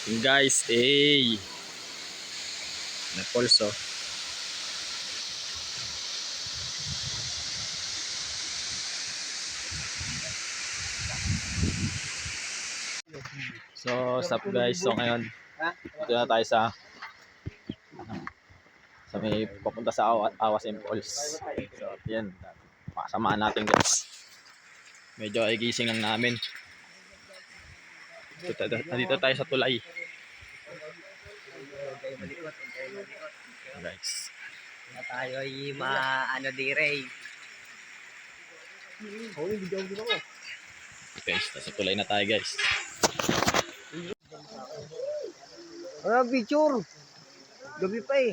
Yung guys, na pulso. So, sup guys. So ngayon, dito na tayo sa may papunta sa Awas Impulse. So, yan. Makasamaan natin guys. Medyo ay gising lang namin. Nandito tayo sa tulay. Guys. Na tayo ay maano dire. Guys, nasa tulay na tayo guys. Picture. Gabi pa eh.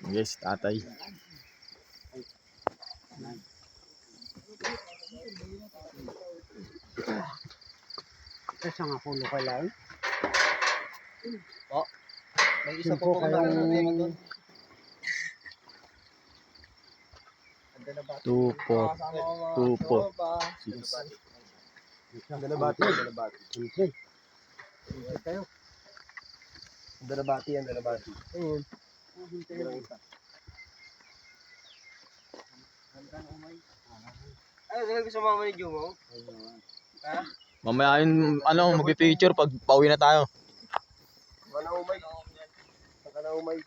Guys, tatay. Kasi nga puno ka lang. Oh. May isa po kayong 2-4 Dalabati. Kayo. Dalabati. Ayun. Ay, talaga gusto mama ni Jumo? Ha? Mamaya yun, mag-picture pag pauwi na tayo. Umay.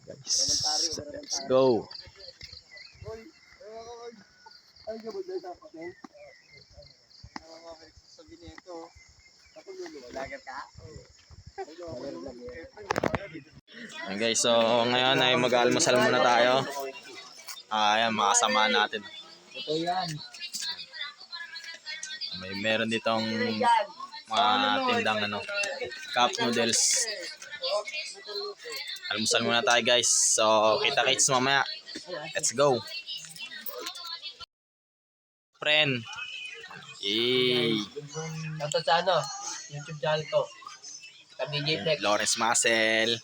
Guys, let's go. Ayan guys, so ngayon ay mag-almusal muna tayo. Ayan, makasama natin. Ito yan. Meron ditong mga tindang cup noodles. Almusal muna tayo guys. So, kita-kits mamaya. Let's go. Friend. Ito sa YouTube channel ko. Kami DJ Flex. Lawrence Marcel.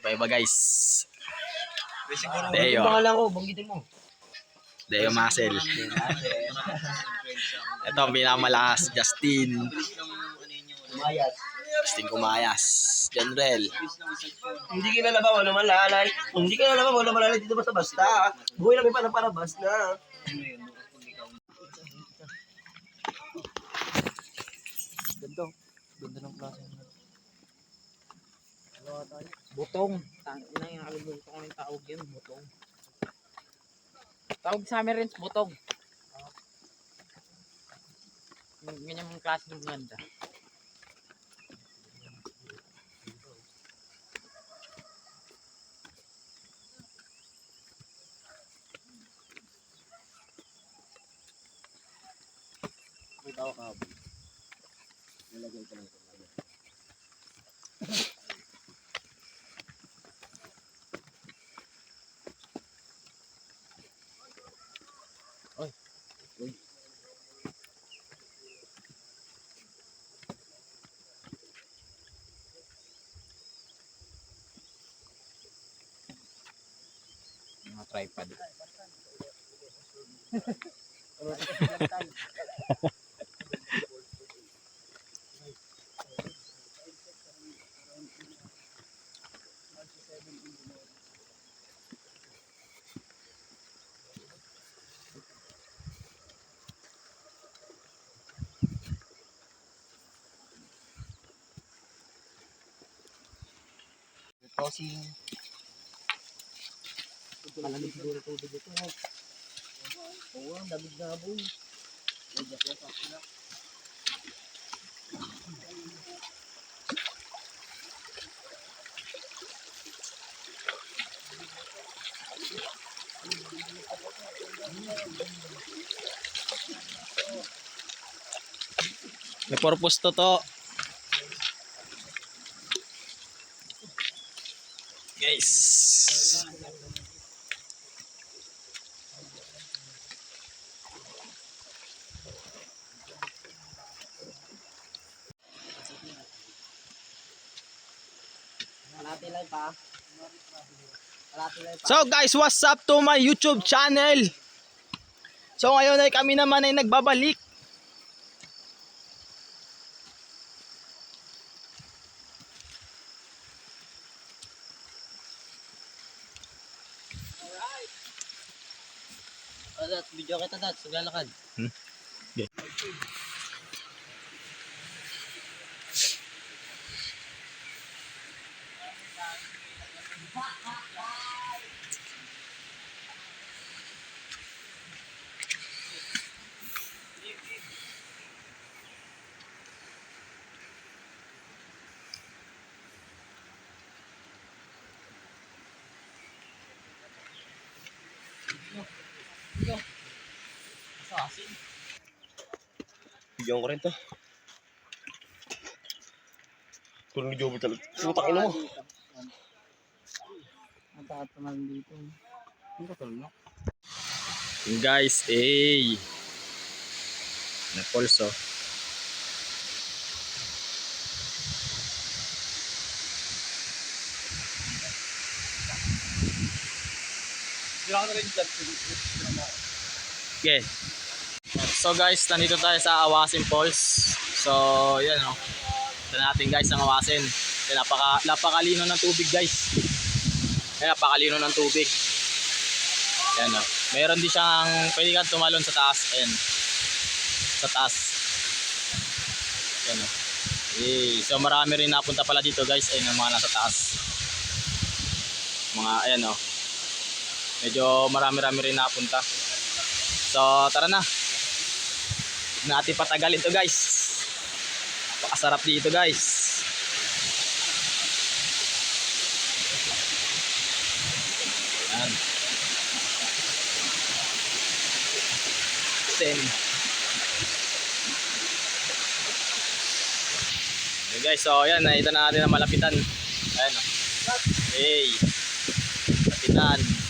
Iba guys. Deo. Pangalan ko, banggitin mo. Deo Marcel. Ito ang pinakamalakas, Justin Kumayas. General. Hindi kilala ba, wala malalay. Hindi kilala ba, wala malalay dito basta-basta. Buhay namin pa ng parabas na. Ganda ng klase. Butong. Nakalimutan ko ng tawag yan, butong. Tawag sa amin rin, butong. Ganyan mga klase ng ganda. May tawag ka. Nilagay ko lang ito. Uy. Mga tripod. Tossing. Malamig siguro tubig ito. Oo, ang damig na boy. May purpose to. Guys. So guys, what's up to my YouTube channel? So ngayon ay kami naman ay nagbabalik. Video kita dad, saglalakad. Okay. Bigyan ko rin to. Tulong ni Joby talaga. Sutak ina mo. Guys, na pulso. Okay. So guys, nandito tayo sa Awasin Falls. So, yan o. Ito natin guys ang Awasin. Napakalino ng tubig guys. Napakalino ng tubig. Yan o. Meron din siyang, pwede kang tumalon sa taas. Ayan. Sa taas. Yan o. So marami rin napunta pala dito guys. Ayan ang mga nasa taas. Mga, ayan o. Medyo marami-rami rin napunta. So tara na. Huwag natin patagalin to guys. Napakasarap dito guys. Yan. Okay guys, so yan, nakita na natin ang malapitan. Ayan o. Hey, malapitan.